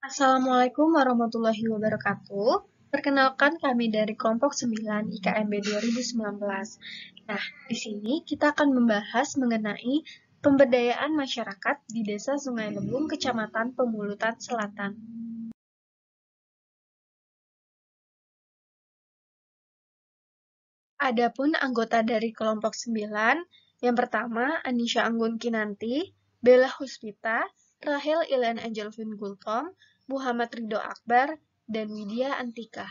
Assalamualaikum warahmatullahi wabarakatuh. Perkenalkan kami dari kelompok 9 IKMB 2019. Nah, di sini kita akan membahas mengenai pemberdayaan masyarakat di Desa Sungai Lebung, Kecamatan Pemulutan Selatan. Adapun anggota dari kelompok 9, yang pertama Anisha Anggun Kinanti, Bella Huspita, Rahel Ilan Angelvin Gultom, Muhammad Ridho Akbar, dan Widya Antika.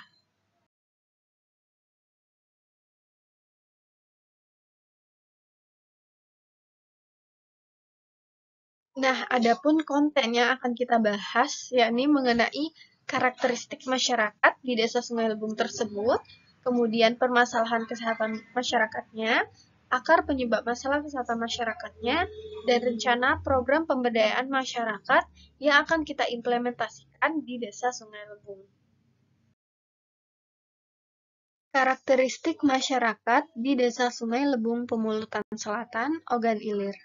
Nah, adapun konten yang akan kita bahas, yakni mengenai karakteristik masyarakat di Desa Sungai Lebung tersebut, kemudian permasalahan kesehatan masyarakatnya, akar penyebab masalah kesehatan masyarakatnya, dan rencana program pemberdayaan masyarakat yang akan kita implementasikan di Desa Sungai Lebung. Karakteristik masyarakat di Desa Sungai Lebung Pemulutan Selatan, Ogan Ilir.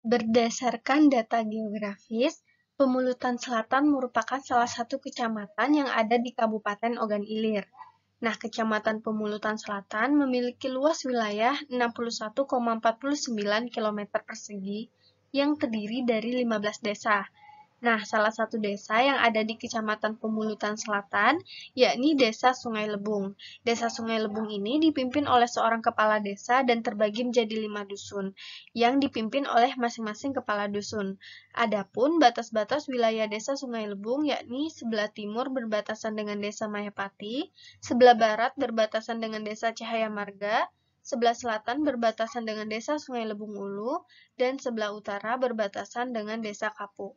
Berdasarkan data geografis, Pemulutan Selatan merupakan salah satu kecamatan yang ada di Kabupaten Ogan Ilir. Nah, Kecamatan Pemulutan Selatan memiliki luas wilayah 61,49 km persegi yang terdiri dari 15 desa. Nah, salah satu desa yang ada di Kecamatan Pemulutan Selatan, yakni Desa Sungai Lebung. Desa Sungai Lebung ini dipimpin oleh seorang kepala desa dan terbagi menjadi 5 dusun, yang dipimpin oleh masing-masing kepala dusun. Adapun batas-batas wilayah Desa Sungai Lebung, yakni sebelah timur berbatasan dengan Desa Mayapati, sebelah barat berbatasan dengan Desa Cahaya Marga, sebelah selatan berbatasan dengan Desa Sungai Lebung Ulu, dan sebelah utara berbatasan dengan Desa Kapuk.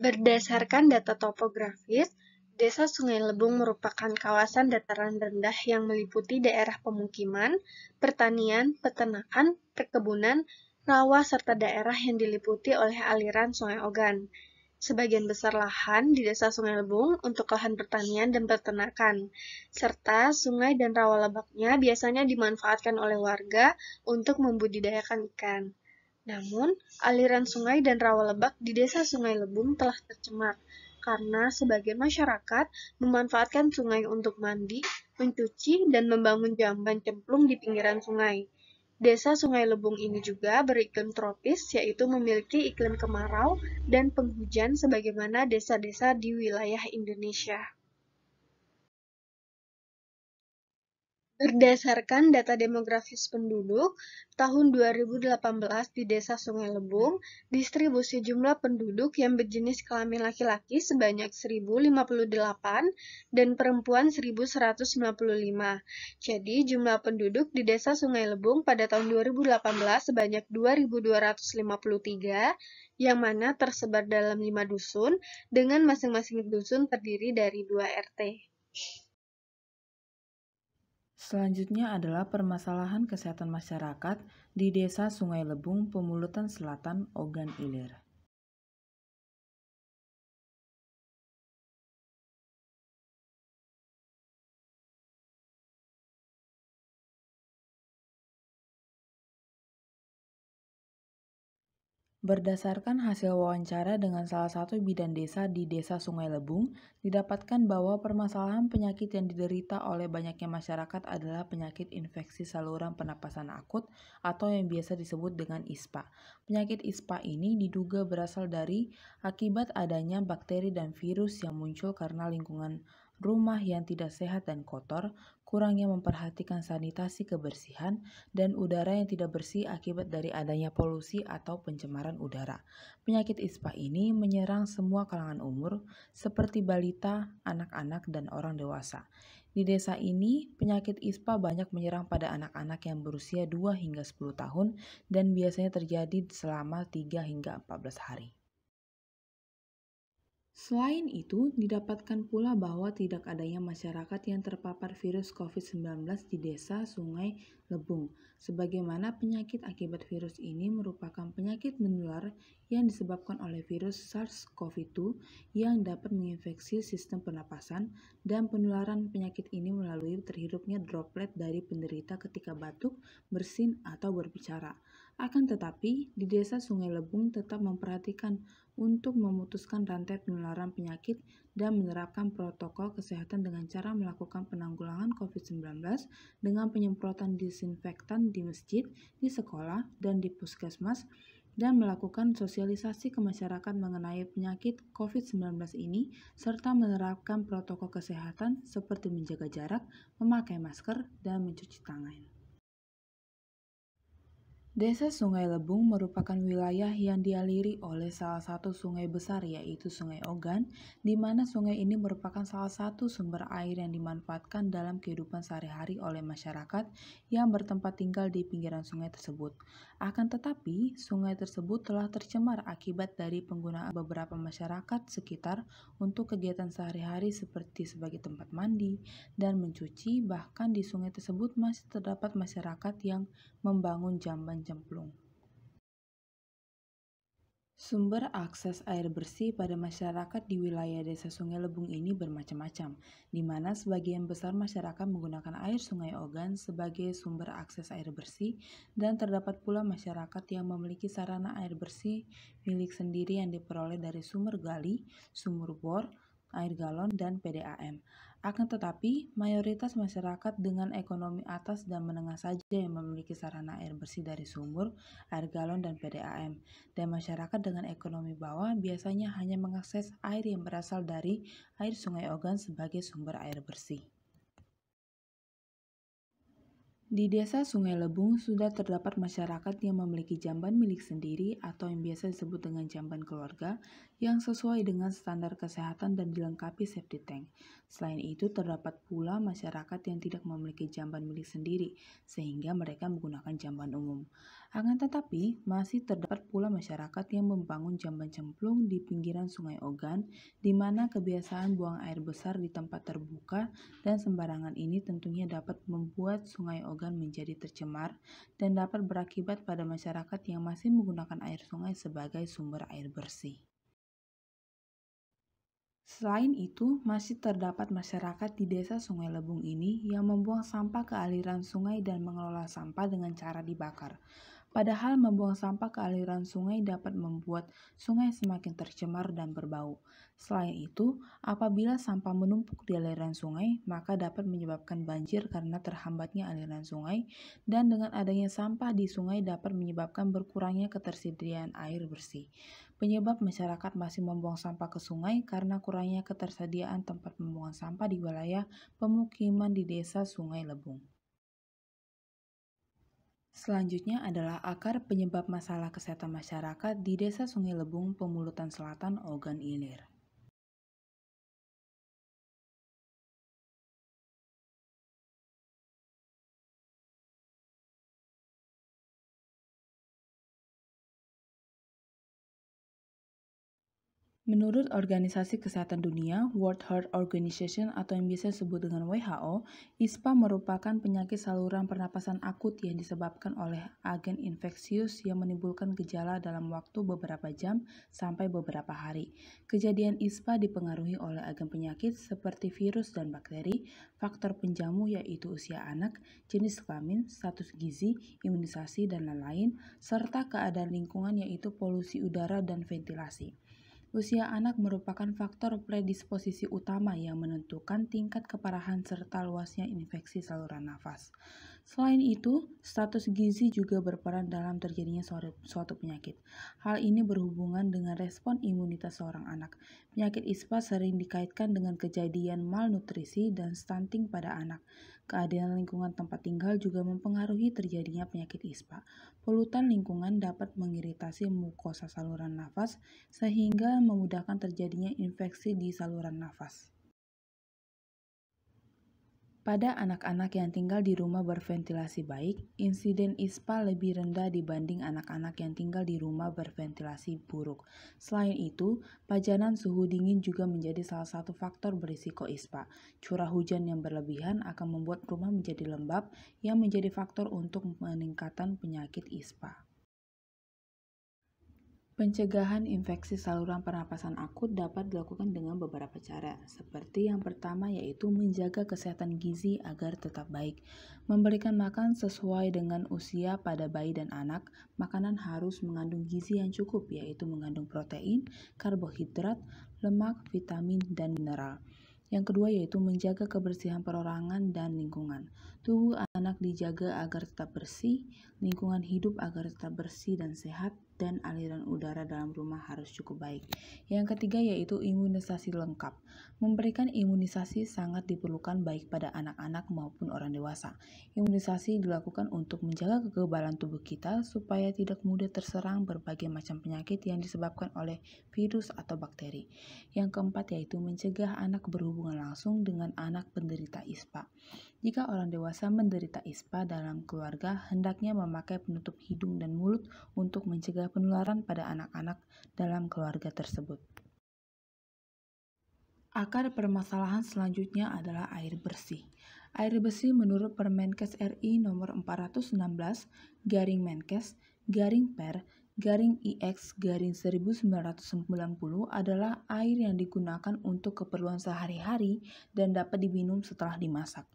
Berdasarkan data topografis, Desa Sungai Lebung merupakan kawasan dataran rendah yang meliputi daerah pemukiman, pertanian, peternakan, perkebunan, rawa, serta daerah yang diliputi oleh aliran Sungai Ogan. Sebagian besar lahan di Desa Sungai Lebung untuk lahan pertanian dan peternakan, serta sungai dan rawa lebaknya biasanya dimanfaatkan oleh warga untuk membudidayakan ikan. Namun, aliran sungai dan rawa lebak di Desa Sungai Lebung telah tercemar karena sebagian masyarakat memanfaatkan sungai untuk mandi, mencuci, dan membangun jamban cemplung di pinggiran sungai. Desa Sungai Lebung ini juga beriklim tropis, yaitu memiliki iklim kemarau dan penghujan sebagaimana desa-desa di wilayah Indonesia. Berdasarkan data demografis penduduk, tahun 2018 di Desa Sungai Lebung, distribusi jumlah penduduk yang berjenis kelamin laki-laki sebanyak 1.058 dan perempuan 1.195. Jadi, jumlah penduduk di Desa Sungai Lebung pada tahun 2018 sebanyak 2.253, yang mana tersebar dalam 5 dusun, dengan masing-masing dusun terdiri dari 2 RT. Selanjutnya adalah permasalahan kesehatan masyarakat di Desa Sungai Lebung, Pemulutan Selatan, Ogan Ilir. Berdasarkan hasil wawancara dengan salah satu bidan desa di Desa Sungai Lebung, didapatkan bahwa permasalahan penyakit yang diderita oleh banyaknya masyarakat adalah penyakit infeksi saluran pernapasan akut atau yang biasa disebut dengan ISPA. Penyakit ISPA ini diduga berasal dari akibat adanya bakteri dan virus yang muncul karena lingkungan rumah yang tidak sehat dan kotor, kurangnya memperhatikan sanitasi kebersihan, dan udara yang tidak bersih akibat dari adanya polusi atau pencemaran udara. Penyakit ISPA ini menyerang semua kalangan umur, seperti balita, anak-anak, dan orang dewasa. Di desa ini, penyakit ISPA banyak menyerang pada anak-anak yang berusia 2 hingga 10 tahun dan biasanya terjadi selama 3 hingga 14 hari. Selain itu, didapatkan pula bahwa tidak adanya masyarakat yang terpapar virus COVID-19 di desa Sungai Lebung, sebagaimana penyakit akibat virus ini merupakan penyakit menular yang disebabkan oleh virus SARS-CoV-2 yang dapat menginfeksi sistem pernapasan, dan penularan penyakit ini melalui terhirupnya droplet dari penderita ketika batuk, bersin, atau berbicara. Akan tetapi, di desa Sungai Lebung tetap memperhatikan untuk memutuskan rantai penularan penyakit dan menerapkan protokol kesehatan dengan cara melakukan penanggulangan COVID-19 dengan penyemprotan disinfektan di masjid, di sekolah, dan di puskesmas, dan melakukan sosialisasi ke masyarakat mengenai penyakit COVID-19 ini, serta menerapkan protokol kesehatan seperti menjaga jarak, memakai masker, dan mencuci tangan. Desa Sungai Lebung merupakan wilayah yang dialiri oleh salah satu sungai besar, yaitu Sungai Ogan, di mana sungai ini merupakan salah satu sumber air yang dimanfaatkan dalam kehidupan sehari-hari oleh masyarakat yang bertempat tinggal di pinggiran sungai tersebut. Akan tetapi, sungai tersebut telah tercemar akibat dari penggunaan beberapa masyarakat sekitar untuk kegiatan sehari-hari seperti sebagai tempat mandi dan mencuci. Bahkan di sungai tersebut masih terdapat masyarakat yang membangun jamban cemplung. Sumber akses air bersih pada masyarakat di wilayah Desa Sungai Lebung ini bermacam-macam, di mana sebagian besar masyarakat menggunakan air Sungai Ogan sebagai sumber akses air bersih, dan terdapat pula masyarakat yang memiliki sarana air bersih milik sendiri yang diperoleh dari sumber gali, sumur bor, air galon, dan PDAM. Akan tetapi, mayoritas masyarakat dengan ekonomi atas dan menengah saja yang memiliki sarana air bersih dari sumur, air galon, dan PDAM. Dan masyarakat dengan ekonomi bawah biasanya hanya mengakses air yang berasal dari air Sungai Ogan sebagai sumber air bersih. Di desa Sungai Lebung sudah terdapat masyarakat yang memiliki jamban milik sendiri atau yang biasa disebut dengan jamban keluarga yang sesuai dengan standar kesehatan dan dilengkapi safety tank. Selain itu, terdapat pula masyarakat yang tidak memiliki jamban milik sendiri sehingga mereka menggunakan jamban umum. Akan tetapi, masih terdapat pula masyarakat yang membangun jamban cemplung di pinggiran Sungai Ogan, di mana kebiasaan buang air besar di tempat terbuka dan sembarangan ini tentunya dapat membuat Sungai Ogan menjadi tercemar dan dapat berakibat pada masyarakat yang masih menggunakan air sungai sebagai sumber air bersih. Selain itu, masih terdapat masyarakat di desa Sungai Lebung ini yang membuang sampah ke aliran sungai dan mengelola sampah dengan cara dibakar. Padahal membuang sampah ke aliran sungai dapat membuat sungai semakin tercemar dan berbau. Selain itu, apabila sampah menumpuk di aliran sungai, maka dapat menyebabkan banjir karena terhambatnya aliran sungai, dan dengan adanya sampah di sungai dapat menyebabkan berkurangnya ketersediaan air bersih. Penyebab masyarakat masih membuang sampah ke sungai karena kurangnya ketersediaan tempat pembuangan sampah di wilayah pemukiman di desa Sungai Lebung. Selanjutnya adalah akar penyebab masalah kesehatan masyarakat di Desa Sungai Lebung, Pemulutan Selatan, Ogan Ilir. Menurut Organisasi Kesehatan Dunia, World Health Organization atau yang biasa disebut dengan WHO, ISPA merupakan penyakit saluran pernapasan akut yang disebabkan oleh agen infeksius yang menimbulkan gejala dalam waktu beberapa jam sampai beberapa hari. Kejadian ISPA dipengaruhi oleh agen penyakit seperti virus dan bakteri, faktor penjamu yaitu usia anak, jenis kelamin, status gizi, imunisasi, dan lain-lain, serta keadaan lingkungan yaitu polusi udara dan ventilasi. Usia anak merupakan faktor predisposisi utama yang menentukan tingkat keparahan serta luasnya infeksi saluran nafas. Selain itu, status gizi juga berperan dalam terjadinya suatu penyakit. Hal ini berhubungan dengan respon imunitas seorang anak. Penyakit ISPA sering dikaitkan dengan kejadian malnutrisi dan stunting pada anak. Keadaan lingkungan tempat tinggal juga mempengaruhi terjadinya penyakit ISPA. Polutan lingkungan dapat mengiritasi mukosa saluran nafas sehingga memudahkan terjadinya infeksi di saluran nafas. Pada anak-anak yang tinggal di rumah berventilasi baik, insiden ISPA lebih rendah dibanding anak-anak yang tinggal di rumah berventilasi buruk. Selain itu, pajanan suhu dingin juga menjadi salah satu faktor berisiko ISPA. Curah hujan yang berlebihan akan membuat rumah menjadi lembab, yang menjadi faktor untuk peningkatan penyakit ISPA. Pencegahan infeksi saluran pernapasan akut dapat dilakukan dengan beberapa cara, seperti yang pertama yaitu menjaga kesehatan gizi agar tetap baik. Memberikan makan sesuai dengan usia pada bayi dan anak, makanan harus mengandung gizi yang cukup, yaitu mengandung protein, karbohidrat, lemak, vitamin, dan mineral. Yang kedua yaitu menjaga kebersihan perorangan dan lingkungan. Tubuh anak dijaga agar tetap bersih, lingkungan hidup agar tetap bersih dan sehat, dan aliran udara dalam rumah harus cukup baik. Yang ketiga yaitu imunisasi lengkap. Memberikan imunisasi sangat diperlukan baik pada anak-anak maupun orang dewasa. Imunisasi dilakukan untuk menjaga kekebalan tubuh kita supaya tidak mudah terserang berbagai macam penyakit yang disebabkan oleh virus atau bakteri. Yang keempat yaitu mencegah anak berhubungan langsung dengan anak penderita ISPA. Jika orang dewasa menderita ISPA dalam keluarga, hendaknya memakai penutup hidung dan mulut untuk mencegah penularan pada anak-anak dalam keluarga tersebut. Akar permasalahan selanjutnya adalah air bersih. Air bersih menurut Permenkes RI nomor 416/Menkes/IX/1990 adalah air yang digunakan untuk keperluan sehari-hari dan dapat diminum setelah dimasak.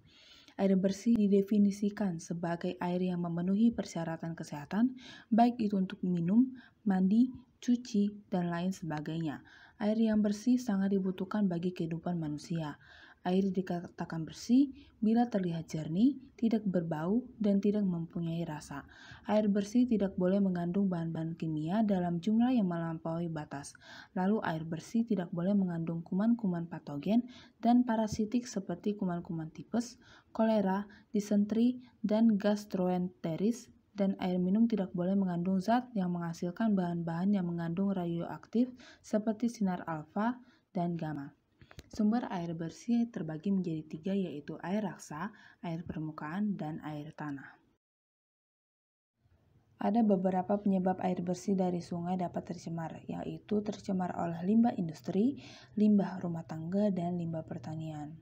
Air bersih didefinisikan sebagai air yang memenuhi persyaratan kesehatan, baik itu untuk minum, mandi, cuci, dan lain sebagainya. Air yang bersih sangat dibutuhkan bagi kehidupan manusia. Air dikatakan bersih bila terlihat jernih, tidak berbau, dan tidak mempunyai rasa. Air bersih tidak boleh mengandung bahan-bahan kimia dalam jumlah yang melampaui batas. Lalu air bersih tidak boleh mengandung kuman-kuman patogen dan parasitik seperti kuman-kuman tipes, kolera, disentri, dan gastroenteritis, dan air minum tidak boleh mengandung zat yang menghasilkan bahan-bahan yang mengandung radioaktif seperti sinar alfa dan gamma. Sumber air bersih terbagi menjadi 3 yaitu air raksa, air permukaan, dan air tanah. Ada beberapa penyebab air bersih dari sungai dapat tercemar, yaitu tercemar oleh limbah industri, limbah rumah tangga, dan limbah pertanian.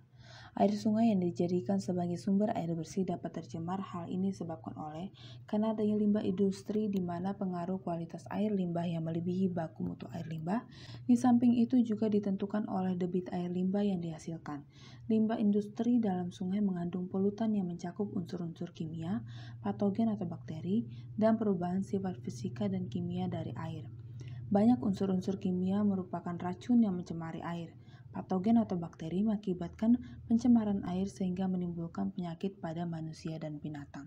Air sungai yang dijadikan sebagai sumber air bersih dapat tercemar. Hal ini disebabkan oleh karena adanya limbah industri di mana pengaruh kualitas air limbah yang melebihi baku mutu air limbah. Di samping itu juga ditentukan oleh debit air limbah yang dihasilkan. Limbah industri dalam sungai mengandung polutan yang mencakup unsur-unsur kimia, patogen atau bakteri, dan perubahan sifat fisika dan kimia dari air. Banyak unsur-unsur kimia merupakan racun yang mencemari air. Patogen atau bakteri mengakibatkan pencemaran air sehingga menimbulkan penyakit pada manusia dan binatang.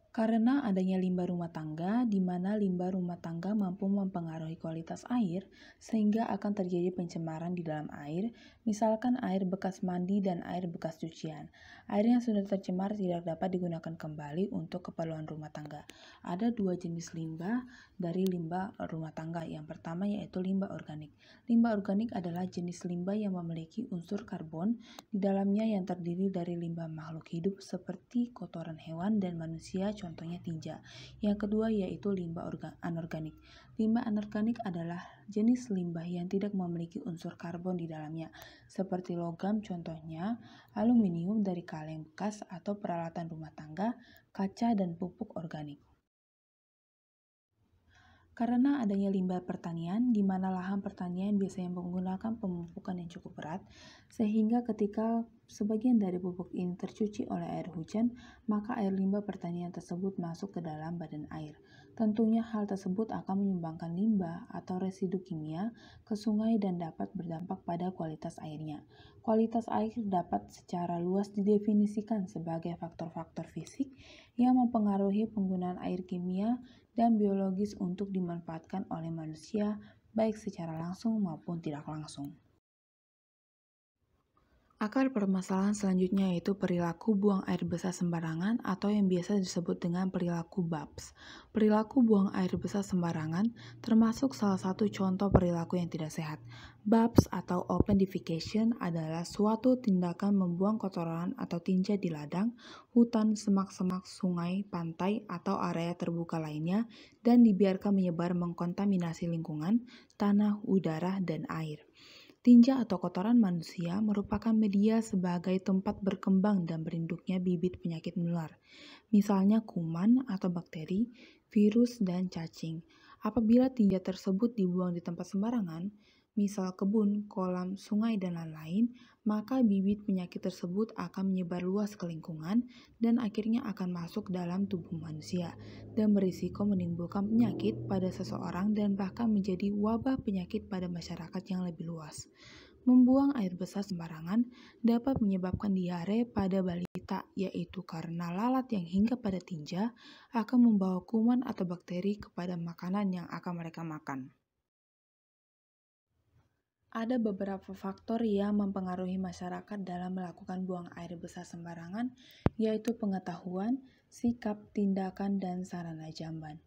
Karena adanya limbah rumah tangga, di mana limbah rumah tangga mampu mempengaruhi kualitas air, sehingga akan terjadi pencemaran di dalam air, misalkan air bekas mandi dan air bekas cucian. Air yang sudah tercemar tidak dapat digunakan kembali untuk keperluan rumah tangga. Ada 2 jenis limbah dari limbah rumah tangga. Yang pertama yaitu limbah organik. Limbah organik adalah jenis limbah yang memiliki unsur karbon di dalamnya yang terdiri dari limbah makhluk hidup seperti kotoran hewan dan manusia, contohnya tinja. Yang kedua yaitu limbah anorganik. Limbah anorganik adalah jenis limbah yang tidak memiliki unsur karbon di dalamnya, seperti logam, contohnya aluminium dari kaleng bekas atau peralatan rumah tangga, kaca, dan pupuk organik. Karena adanya limbah pertanian, di mana lahan pertanian biasanya menggunakan pemupukan yang cukup berat, sehingga ketika sebagian dari pupuk ini tercuci oleh air hujan, maka air limbah pertanian tersebut masuk ke dalam badan air. Tentunya hal tersebut akan menyumbangkan limbah atau residu kimia ke sungai dan dapat berdampak pada kualitas airnya. Kualitas air dapat secara luas didefinisikan sebagai faktor-faktor fisik yang mempengaruhi penggunaan air kimia dan biologis untuk dimanfaatkan oleh manusia, baik secara langsung maupun tidak langsung. Akar permasalahan selanjutnya yaitu perilaku buang air besar sembarangan atau yang biasa disebut dengan perilaku BABS. Perilaku buang air besar sembarangan termasuk salah satu contoh perilaku yang tidak sehat. BABS atau open defecation adalah suatu tindakan membuang kotoran atau tinja di ladang, hutan, semak-semak, sungai, pantai, atau area terbuka lainnya dan dibiarkan menyebar mengkontaminasi lingkungan, tanah, udara, dan air. Tinja atau kotoran manusia merupakan media sebagai tempat berkembang dan berinduknya bibit penyakit menular, misalnya kuman atau bakteri, virus, dan cacing. Apabila tinja tersebut dibuang di tempat sembarangan, misal kebun, kolam, sungai, dan lain-lain, maka bibit penyakit tersebut akan menyebar luas ke lingkungan dan akhirnya akan masuk dalam tubuh manusia dan berisiko menimbulkan penyakit pada seseorang dan bahkan menjadi wabah penyakit pada masyarakat yang lebih luas. Membuang air besar sembarangan dapat menyebabkan diare pada balita, yaitu karena lalat yang hinggap pada tinja akan membawa kuman atau bakteri kepada makanan yang akan mereka makan. Ada beberapa faktor yang mempengaruhi masyarakat dalam melakukan buang air besar sembarangan, yaitu pengetahuan, sikap, tindakan, dan sarana jamban.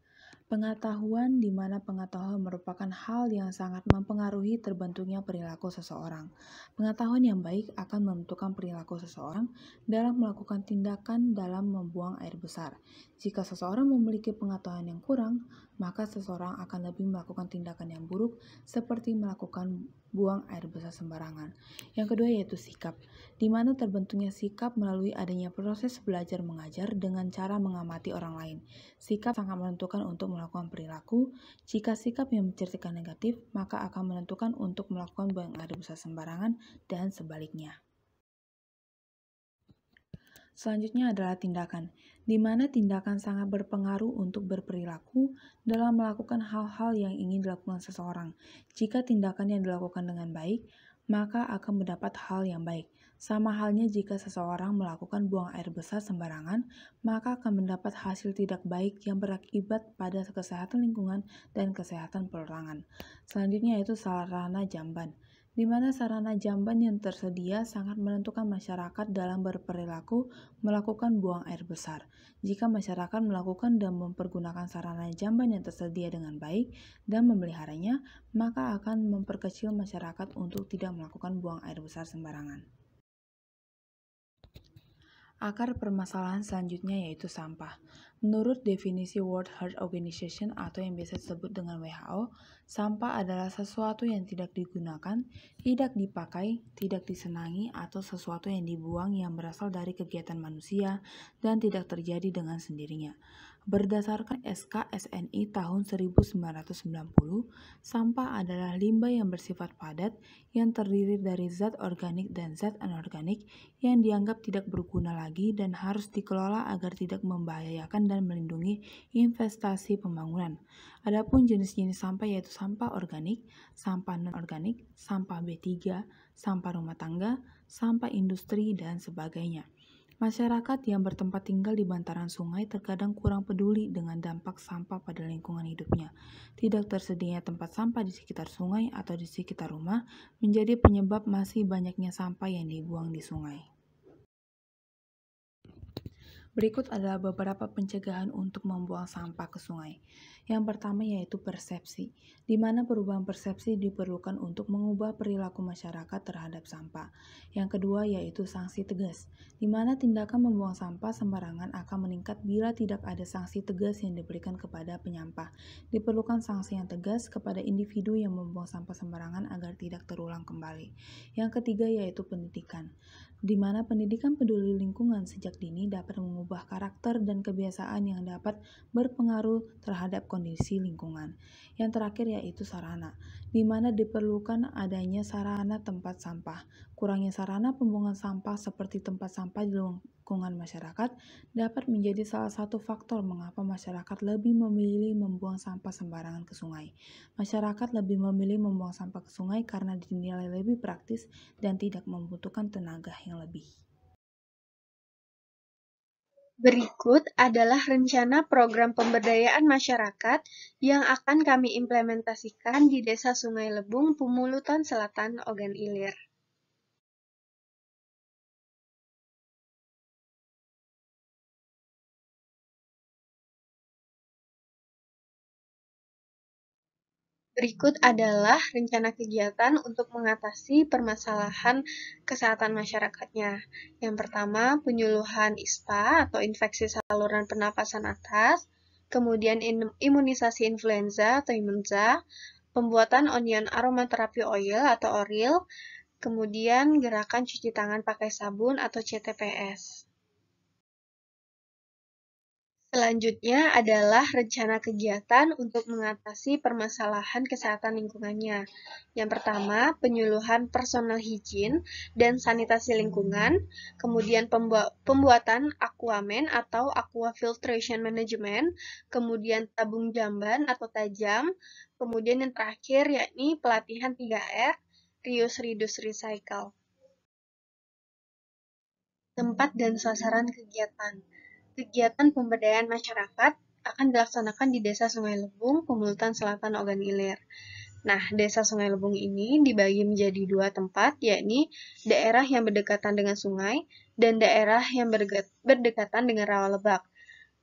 Pengetahuan, di mana pengetahuan merupakan hal yang sangat mempengaruhi terbentuknya perilaku seseorang. Pengetahuan yang baik akan menentukan perilaku seseorang dalam melakukan tindakan dalam membuang air besar. Jika seseorang memiliki pengetahuan yang kurang, maka seseorang akan lebih melakukan tindakan yang buruk seperti melakukan buang air besar sembarangan. Yang kedua yaitu sikap, di mana terbentuknya sikap melalui adanya proses belajar mengajar dengan cara mengamati orang lain. Sikap sangat menentukan untuk melakukan perilaku. Jika sikap yang menceritakan negatif, maka akan menentukan untuk melakukan buang air besar sembarangan dan sebaliknya. Selanjutnya adalah tindakan, di mana tindakan sangat berpengaruh untuk berperilaku dalam melakukan hal-hal yang ingin dilakukan seseorang. Jika tindakan yang dilakukan dengan baik, maka akan mendapat hal yang baik. Sama halnya jika seseorang melakukan buang air besar sembarangan, maka akan mendapat hasil tidak baik yang berakibat pada kesehatan lingkungan dan kesehatan perorangan. Selanjutnya yaitu sarana jamban, di mana sarana jamban yang tersedia sangat menentukan masyarakat dalam berperilaku melakukan buang air besar. Jika masyarakat melakukan dan mempergunakan sarana jamban yang tersedia dengan baik dan memeliharanya, maka akan memperkecil masyarakat untuk tidak melakukan buang air besar sembarangan. Akar permasalahan selanjutnya yaitu sampah. Menurut definisi World Health Organization atau yang biasa disebut dengan WHO, sampah adalah sesuatu yang tidak digunakan, tidak dipakai, tidak disenangi, atau sesuatu yang dibuang yang berasal dari kegiatan manusia dan tidak terjadi dengan sendirinya. Berdasarkan SK-SNI tahun 1990, sampah adalah limbah yang bersifat padat yang terdiri dari zat organik dan zat anorganik yang dianggap tidak berguna lagi dan harus dikelola agar tidak membahayakan dan melindungi investasi pembangunan. Adapun jenis-jenis sampah yaitu sampah organik, sampah non-organik, sampah B3, sampah rumah tangga, sampah industri, dan sebagainya. Masyarakat yang bertempat tinggal di bantaran sungai terkadang kurang peduli dengan dampak sampah pada lingkungan hidupnya. Tidak tersedianya tempat sampah di sekitar sungai atau di sekitar rumah menjadi penyebab masih banyaknya sampah yang dibuang di sungai. Berikut adalah beberapa pencegahan untuk membuang sampah ke sungai. Yang pertama yaitu persepsi, di mana perubahan persepsi diperlukan untuk mengubah perilaku masyarakat terhadap sampah. Yang kedua yaitu sanksi tegas, di mana tindakan membuang sampah sembarangan akan meningkat bila tidak ada sanksi tegas yang diberikan kepada penyampah. Diperlukan sanksi yang tegas kepada individu yang membuang sampah sembarangan agar tidak terulang kembali. Yang ketiga yaitu pendidikan, di mana pendidikan peduli lingkungan sejak dini dapat mengubah karakter dan kebiasaan yang dapat berpengaruh terhadap kondisi lingkungan. Yang terakhir yaitu sarana, di mana diperlukan adanya sarana tempat sampah. Kurangnya sarana pembuangan sampah seperti tempat sampah di lingkungan masyarakat dapat menjadi salah satu faktor mengapa masyarakat lebih memilih membuang sampah sembarangan ke sungai. Masyarakat lebih memilih membuang sampah ke sungai karena dinilai lebih praktis dan tidak membutuhkan tenaga yang lebih. Berikut adalah rencana program pemberdayaan masyarakat yang akan kami implementasikan di Desa Sungai Lebung, Pumulutan Selatan, Ogan Ilir. Berikut adalah rencana kegiatan untuk mengatasi permasalahan kesehatan masyarakatnya. Yang pertama, penyuluhan ISPA atau infeksi saluran pernapasan atas, kemudian imunisasi influenza atau IMUNZA, pembuatan onion aromaterapi oil atau ORIL, kemudian gerakan cuci tangan pakai sabun atau CTPS. Selanjutnya adalah rencana kegiatan untuk mengatasi permasalahan kesehatan lingkungannya. Yang pertama, penyuluhan personal hygiene dan sanitasi lingkungan, kemudian pembuatan aquaman atau aqua filtration management, kemudian tabung jamban atau tajam, kemudian yang terakhir yakni pelatihan 3R, reuse, reduce, recycle. Tempat dan sasaran kegiatan. Kegiatan pemberdayaan masyarakat akan dilaksanakan di Desa Sungai Lebung, Pemulutan Selatan, Ogan Ilir. Nah, Desa Sungai Lebung ini dibagi menjadi dua tempat, yakni daerah yang berdekatan dengan sungai dan daerah yang berdekatan dengan rawa lebak.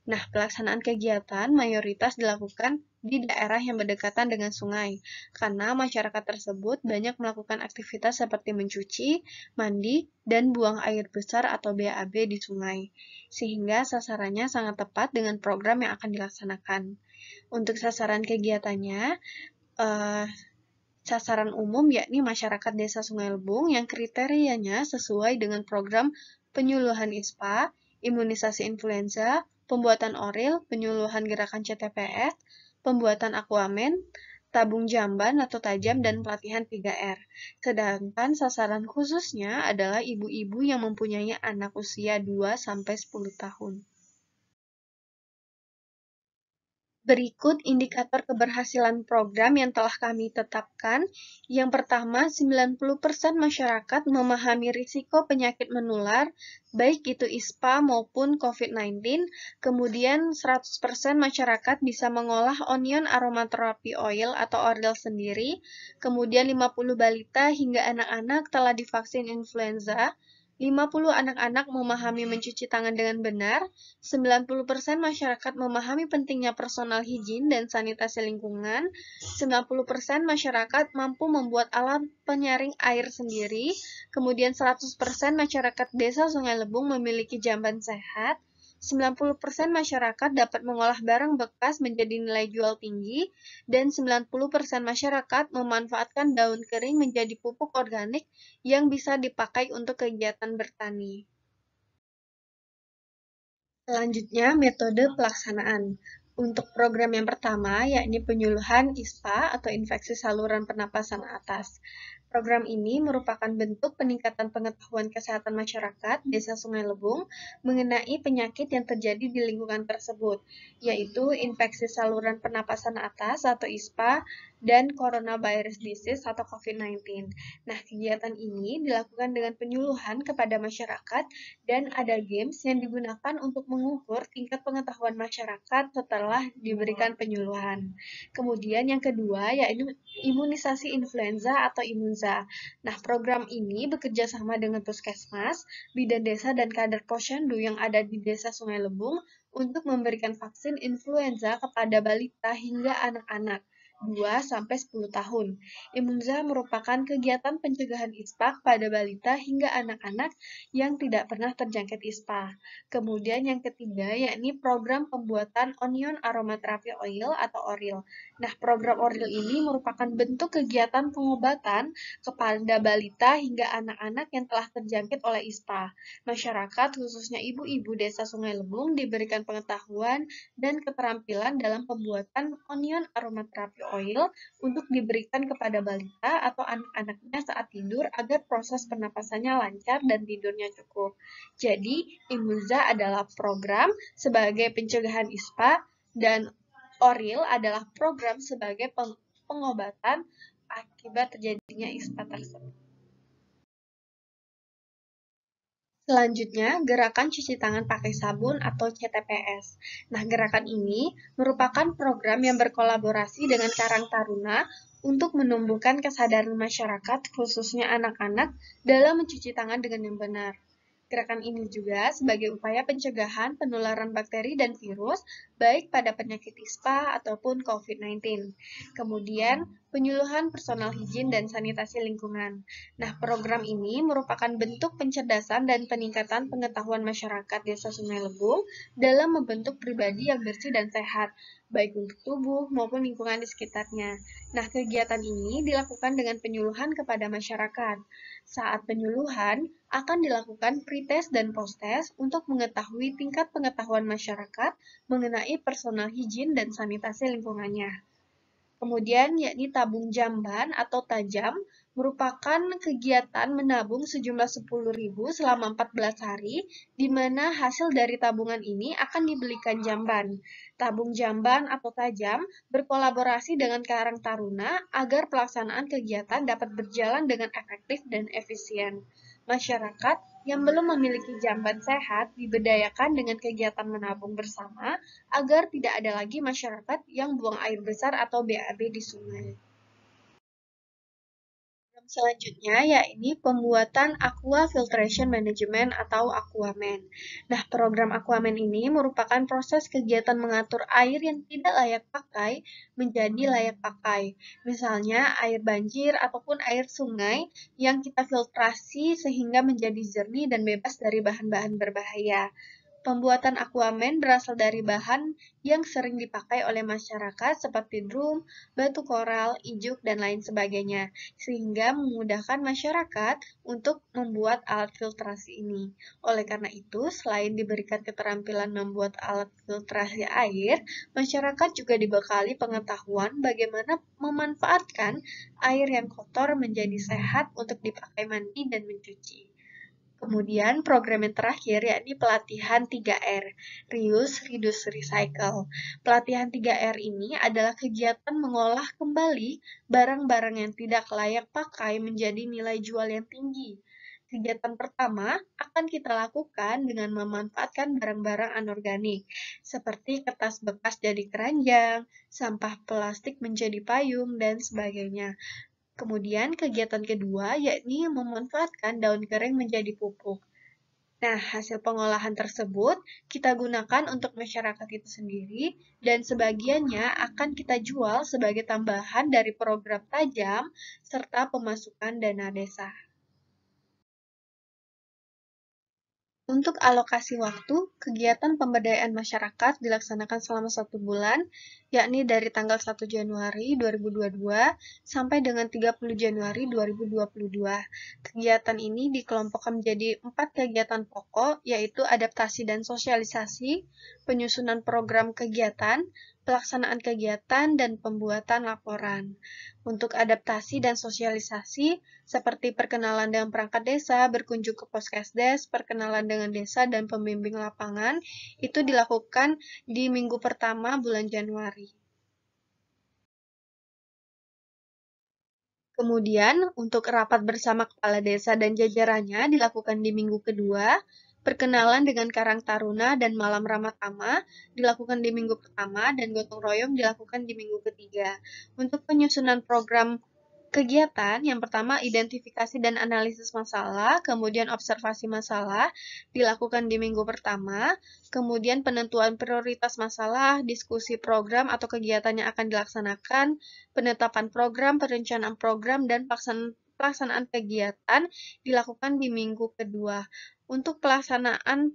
Nah, pelaksanaan kegiatan mayoritas dilakukan di daerah yang berdekatan dengan sungai, karena masyarakat tersebut banyak melakukan aktivitas seperti mencuci, mandi, dan buang air besar atau BAB di sungai, sehingga sasarannya sangat tepat dengan program yang akan dilaksanakan. Untuk sasaran kegiatannya, sasaran umum yakni masyarakat Desa Sungai Lebung yang kriterianya sesuai dengan program penyuluhan ISPA, imunisasi influenza, pembuatan ORIL, penyuluhan gerakan CTPS, pembuatan aquaman, tabung jamban atau tajam, dan pelatihan 3R. Sedangkan sasaran khususnya adalah ibu-ibu yang mempunyai anak usia 2-10 tahun. Berikut indikator keberhasilan program yang telah kami tetapkan. Yang pertama, 90% masyarakat memahami risiko penyakit menular, baik itu ISPA maupun COVID-19. Kemudian, 100% masyarakat bisa mengolah onion aromaterapi oil atau ORIL sendiri. Kemudian, 50 balita hingga anak-anak telah divaksin influenza. 50 anak-anak memahami mencuci tangan dengan benar, 90% masyarakat memahami pentingnya personal hygiene dan sanitasi lingkungan, 90% masyarakat mampu membuat alat penyaring air sendiri, kemudian 100% masyarakat Desa Sungai Lebung memiliki jamban sehat, 90% masyarakat dapat mengolah barang bekas menjadi nilai jual tinggi, dan 90% masyarakat memanfaatkan daun kering menjadi pupuk organik yang bisa dipakai untuk kegiatan bertani. Selanjutnya, metode pelaksanaan. Untuk program yang pertama, yakni penyuluhan ISPA atau infeksi saluran pernapasan atas. Program ini merupakan bentuk peningkatan pengetahuan kesehatan masyarakat Desa Sungai Lebung mengenai penyakit yang terjadi di lingkungan tersebut, yaitu infeksi saluran pernapasan atas atau ISPA dan coronavirus disease atau COVID-19. Nah, kegiatan ini dilakukan dengan penyuluhan kepada masyarakat dan ada games yang digunakan untuk mengukur tingkat pengetahuan masyarakat setelah diberikan penyuluhan. Kemudian yang kedua yaitu imunisasi influenza atau IMUNZA. Nah, program ini bekerja sama dengan puskesmas, bidan desa, dan kader posyandu yang ada di Desa Sungai Lebung untuk memberikan vaksin influenza kepada balita hingga anak-anak 2-10 tahun. IMUNZA merupakan kegiatan pencegahan ISPA pada balita hingga anak-anak yang tidak pernah terjangkit ISPA. Kemudian yang ketiga yakni program pembuatan onion aromaterapi oil atau ORIL. Nah, program ORIL ini merupakan bentuk kegiatan pengobatan kepada balita hingga anak-anak yang telah terjangkit oleh ISPA. Masyarakat, khususnya ibu-ibu Desa Sungai Lebung, diberikan pengetahuan dan keterampilan dalam pembuatan onion aromaterapi oil untuk diberikan kepada balita atau anak-anaknya saat tidur agar proses pernapasannya lancar dan tidurnya cukup. Jadi, IMUNZA adalah program sebagai pencegahan ISPA dan ORIL adalah program sebagai pengobatan akibat terjadinya ISPA tersebut. Selanjutnya, gerakan cuci tangan pakai sabun atau CTPS. Nah, gerakan ini merupakan program yang berkolaborasi dengan Karang Taruna untuk menumbuhkan kesadaran masyarakat, khususnya anak-anak, dalam mencuci tangan dengan yang benar. Gerakan ini juga sebagai upaya pencegahan penularan bakteri dan virus, baik pada penyakit ISPA ataupun COVID-19. Kemudian, penyuluhan personal higien dan sanitasi lingkungan. Nah, program ini merupakan bentuk pencerdasan dan peningkatan pengetahuan masyarakat Desa Sungai Lebung dalam membentuk pribadi yang bersih dan sehat, baik untuk tubuh maupun lingkungan di sekitarnya. Nah, kegiatan ini dilakukan dengan penyuluhan kepada masyarakat. Saat penyuluhan, akan dilakukan pretest dan posttest untuk mengetahui tingkat pengetahuan masyarakat mengenai personal higien dan sanitasi lingkungannya. Kemudian yakni tabung jamban atau tajam merupakan kegiatan menabung sejumlah 10.000 selama 14 hari, di mana hasil dari tabungan ini akan dibelikan jamban. Tabung jamban atau tajam berkolaborasi dengan Karang Taruna agar pelaksanaan kegiatan dapat berjalan dengan efektif dan efisien. Masyarakat yang belum memiliki jamban sehat diberdayakan dengan kegiatan menabung bersama agar tidak ada lagi masyarakat yang buang air besar atau BAB di sungai. Selanjutnya, yakni pembuatan Aqua Filtration Management atau Aquaman. Nah, program Aquaman ini merupakan proses kegiatan mengatur air yang tidak layak pakai menjadi layak pakai. Misalnya, air banjir ataupun air sungai yang kita filtrasi sehingga menjadi jernih dan bebas dari bahan-bahan berbahaya. Pembuatan aquaman berasal dari bahan yang sering dipakai oleh masyarakat seperti drum, batu koral, ijuk, dan lain sebagainya, sehingga memudahkan masyarakat untuk membuat alat filtrasi ini. Oleh karena itu, selain diberikan keterampilan membuat alat filtrasi air, masyarakat juga dibekali pengetahuan bagaimana memanfaatkan air yang kotor menjadi sehat untuk dipakai mandi dan mencuci. Kemudian program yang terakhir yakni pelatihan 3R, Reuse, Reduce, Recycle. Pelatihan 3R ini adalah kegiatan mengolah kembali barang-barang yang tidak layak pakai menjadi nilai jual yang tinggi. Kegiatan pertama akan kita lakukan dengan memanfaatkan barang-barang anorganik, seperti kertas bekas jadi keranjang, sampah plastik menjadi payung, dan sebagainya. Kemudian kegiatan kedua yakni memanfaatkan daun kering menjadi pupuk. Nah, hasil pengolahan tersebut kita gunakan untuk masyarakat itu sendiri dan sebagiannya akan kita jual sebagai tambahan dari program tajam serta pemasukan dana desa. Untuk alokasi waktu, kegiatan pemberdayaan masyarakat dilaksanakan selama 1 bulan, yakni dari tanggal 1 Januari 2022 sampai dengan 30 Januari 2022. Kegiatan ini dikelompokkan menjadi 4 kegiatan pokok, yaitu adaptasi dan sosialisasi, penyusunan program kegiatan, pelaksanaan kegiatan, dan pembuatan laporan. Untuk adaptasi dan sosialisasi, seperti perkenalan dengan perangkat desa, berkunjung ke Poskesdes, perkenalan dengan desa, dan pembimbing lapangan, itu dilakukan di minggu pertama bulan Januari. Kemudian, untuk rapat bersama kepala desa dan jajarannya dilakukan di minggu kedua, perkenalan dengan Karang Taruna dan Malam Ramah Tamah dilakukan di minggu pertama, dan gotong royong dilakukan di minggu ketiga. Untuk penyusunan program kegiatan, yang pertama identifikasi dan analisis masalah, kemudian observasi masalah dilakukan di minggu pertama, kemudian penentuan prioritas masalah, diskusi program atau kegiatan yang akan dilaksanakan, penetapan program, perencanaan program, dan pelaksanaan kegiatan dilakukan di minggu kedua. Untuk pelaksanaan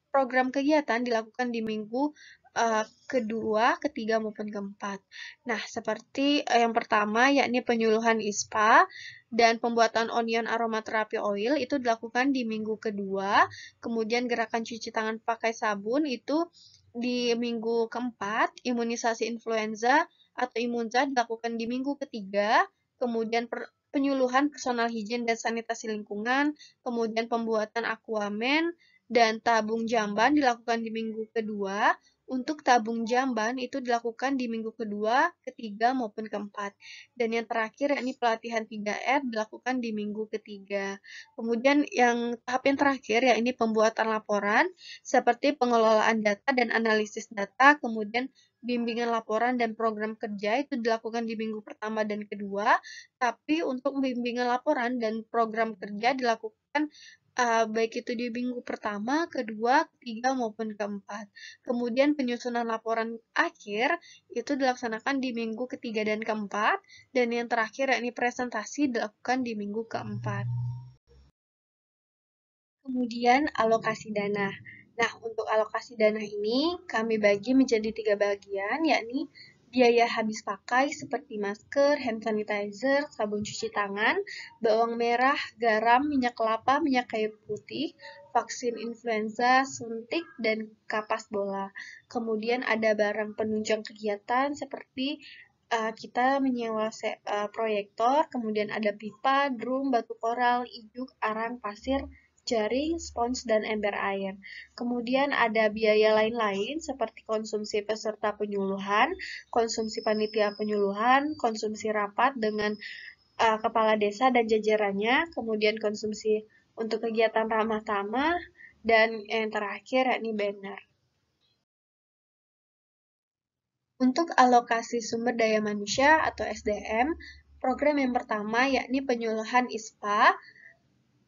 program kegiatan dilakukan di minggu kedua, ketiga, maupun keempat. Nah, seperti yang pertama, yakni penyuluhan ISPA dan pembuatan onion aromaterapi oil itu dilakukan di minggu kedua. Kemudian gerakan cuci tangan pakai sabun itu di minggu keempat. Imunisasi influenza atau imunza dilakukan di minggu ketiga. Kemudian penyuluhan personal higien dan sanitasi lingkungan, kemudian pembuatan aquaman, dan tabung jamban dilakukan di minggu kedua. Untuk tabung jamban itu dilakukan di minggu kedua, ketiga, maupun keempat. Dan yang terakhir yakni pelatihan 3R dilakukan di minggu ketiga. Kemudian tahap yang terakhir yakni pembuatan laporan seperti pengelolaan data dan analisis data, kemudian bimbingan laporan dan program kerja itu dilakukan di minggu pertama dan kedua, tapi untuk bimbingan laporan dan program kerja dilakukan baik itu di minggu pertama, kedua, ketiga, maupun keempat. Kemudian penyusunan laporan akhir itu dilaksanakan di minggu ketiga dan keempat, dan yang terakhir yakni presentasi dilakukan di minggu keempat. Kemudian alokasi dana. Nah, untuk alokasi dana ini kami bagi menjadi 3 bagian, yakni biaya habis pakai seperti masker, hand sanitizer, sabun cuci tangan, bawang merah, garam, minyak kelapa, minyak kayu putih, vaksin influenza, suntik, dan kapas bola. Kemudian ada barang penunjang kegiatan seperti kita menyewa proyektor, kemudian ada pipa, drum, batu koral, ijuk, arang, pasir, jaring, spons, dan ember air. Kemudian ada biaya lain-lain seperti konsumsi peserta penyuluhan, konsumsi panitia penyuluhan, konsumsi rapat dengan kepala desa dan jajarannya, kemudian konsumsi untuk kegiatan ramah tamah, dan yang terakhir yakni banner. Untuk alokasi sumber daya manusia atau SDM, program yang pertama yakni penyuluhan ISPA.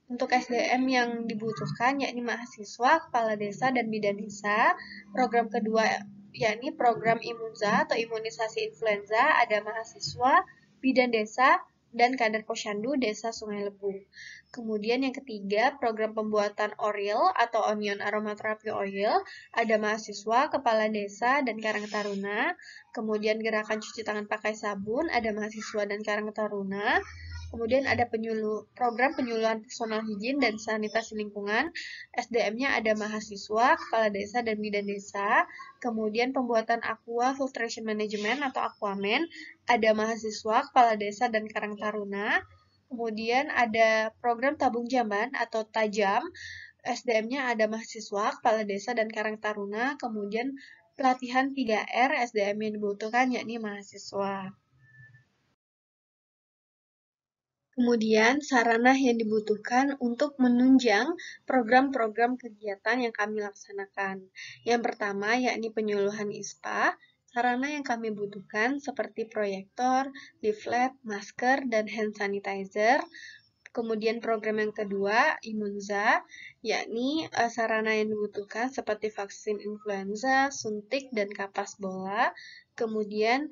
Untuk SDM yang dibutuhkan yakni mahasiswa, kepala desa, dan bidan desa. Program kedua yakni program Imunza atau imunisasi influenza, ada mahasiswa, bidan desa, dan kader posyandu Desa Sungai Lebung. Kemudian yang ketiga, program pembuatan Oril atau Onion Aromatherapy Oil, ada mahasiswa, kepala desa, dan Karang Taruna. Kemudian gerakan cuci tangan pakai sabun, ada mahasiswa dan Karang Taruna. Kemudian ada program penyuluhan personal higien dan sanitasi lingkungan. SDM-nya ada mahasiswa, kepala desa, dan bidan desa. Kemudian pembuatan aqua filtration management atau aquaman, ada mahasiswa, kepala desa, dan Karang Taruna. Kemudian ada program tabung jamban atau tajam. SDM-nya ada mahasiswa, kepala desa, dan Karang Taruna. Kemudian pelatihan 3R SDM yang dibutuhkan yakni mahasiswa. Kemudian, sarana yang dibutuhkan untuk menunjang program-program kegiatan yang kami laksanakan. Yang pertama, yakni penyuluhan ISPA. Sarana yang kami butuhkan seperti proyektor, leaflet, masker, dan hand sanitizer. Kemudian program yang kedua, Imunza, yakni sarana yang dibutuhkan seperti vaksin influenza, suntik, dan kapas bola. Kemudian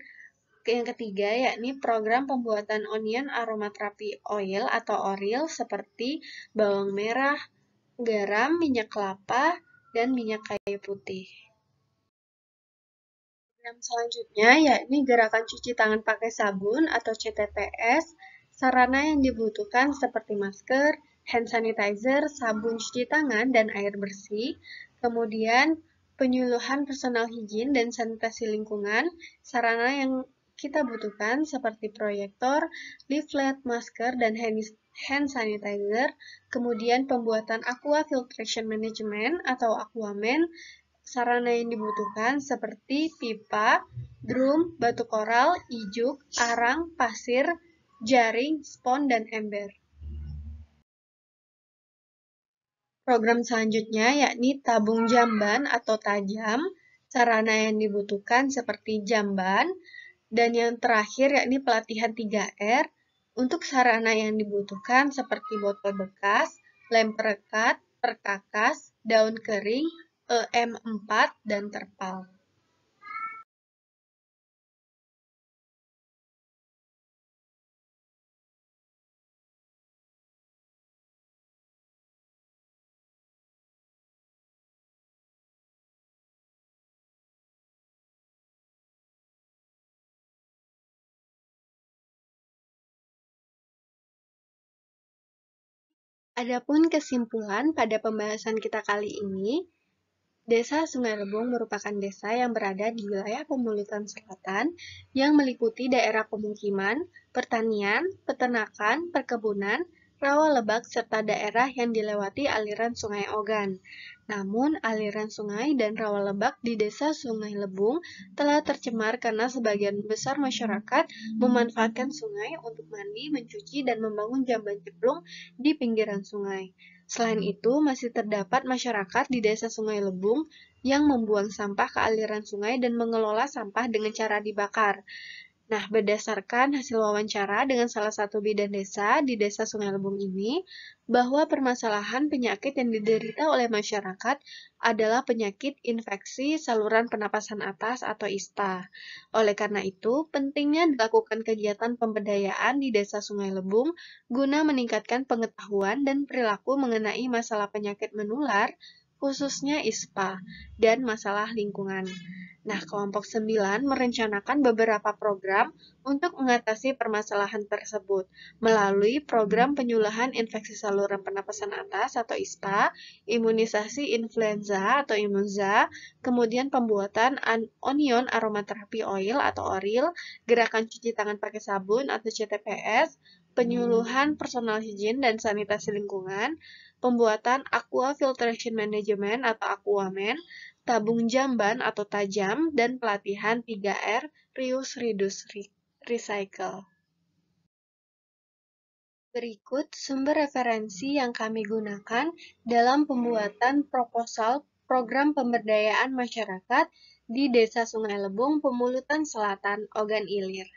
yang ketiga, yakni program pembuatan onion aromatherapy oil atau oril seperti bawang merah, garam, minyak kelapa, dan minyak kayu putih. Program selanjutnya yakni gerakan cuci tangan pakai sabun atau CTPS. Sarana yang dibutuhkan seperti masker, hand sanitizer, sabun cuci tangan, dan air bersih. Kemudian penyuluhan personal higien dan sanitasi lingkungan. Sarana yang kita butuhkan seperti proyektor, leaflet, masker, dan hand sanitizer. Kemudian pembuatan aqua filtration management atau aquaman. Sarana yang dibutuhkan seperti pipa, drum, batu koral, ijuk, arang, pasir, jaring, spon, dan ember. Program selanjutnya yakni tabung jamban atau tajam. Sarana yang dibutuhkan seperti jamban. Dan yang terakhir yakni pelatihan 3R. Untuk sarana yang dibutuhkan seperti botol bekas, lem perekat, perkakas, daun kering, EM4, dan terpal. Adapun kesimpulan pada pembahasan kita kali ini, Desa Sungai Lebung merupakan desa yang berada di wilayah Pemulitan Selatan yang meliputi daerah pemukiman, pertanian, peternakan, perkebunan, rawa lebak, serta daerah yang dilewati aliran Sungai Ogan. Namun, aliran sungai dan rawa lebak di Desa Sungai Lebung telah tercemar karena sebagian besar masyarakat memanfaatkan sungai untuk mandi, mencuci, dan membangun jamban jeblong di pinggiran sungai. Selain itu, masih terdapat masyarakat di Desa Sungai Lebung yang membuang sampah ke aliran sungai dan mengelola sampah dengan cara dibakar. Nah, berdasarkan hasil wawancara dengan salah satu bidan desa di Desa Sungai Lebung ini, bahwa permasalahan penyakit yang diderita oleh masyarakat adalah penyakit infeksi saluran pernapasan atas atau ISTA. Oleh karena itu, pentingnya dilakukan kegiatan pemberdayaan di Desa Sungai Lebung guna meningkatkan pengetahuan dan perilaku mengenai masalah penyakit menular, khususnya ISPA, dan masalah lingkungan. Nah, kelompok 9 merencanakan beberapa program untuk mengatasi permasalahan tersebut melalui program penyuluhan infeksi saluran pernapasan atas atau ISPA, imunisasi influenza atau Imunza, kemudian pembuatan onion aromaterapi oil atau ORIL, gerakan cuci tangan pakai sabun atau CTPS, penyuluhan personal hygiene dan sanitasi lingkungan, pembuatan aqua filtration management atau Aquaman, tabung jamban atau tajam, dan pelatihan 3R, reuse, reduce, recycle. Berikut sumber referensi yang kami gunakan dalam pembuatan proposal program pemberdayaan masyarakat di Desa Sungai Lebung, Pemulutan Selatan, Ogan Ilir.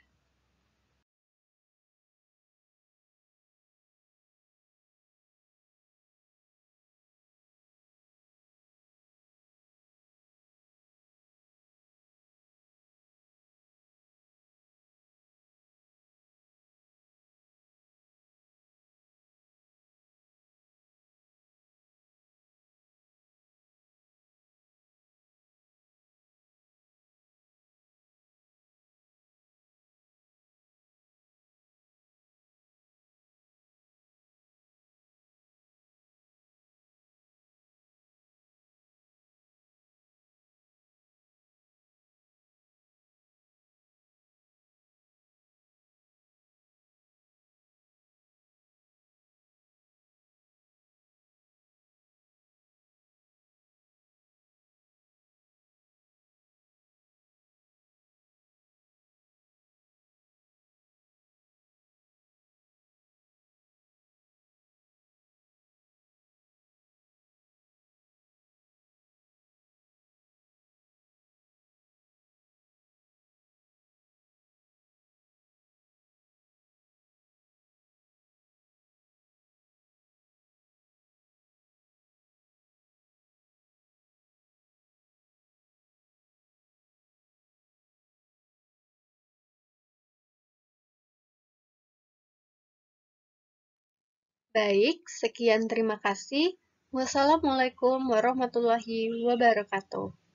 Baik, sekian terima kasih. Wassalamualaikum warahmatullahi wabarakatuh.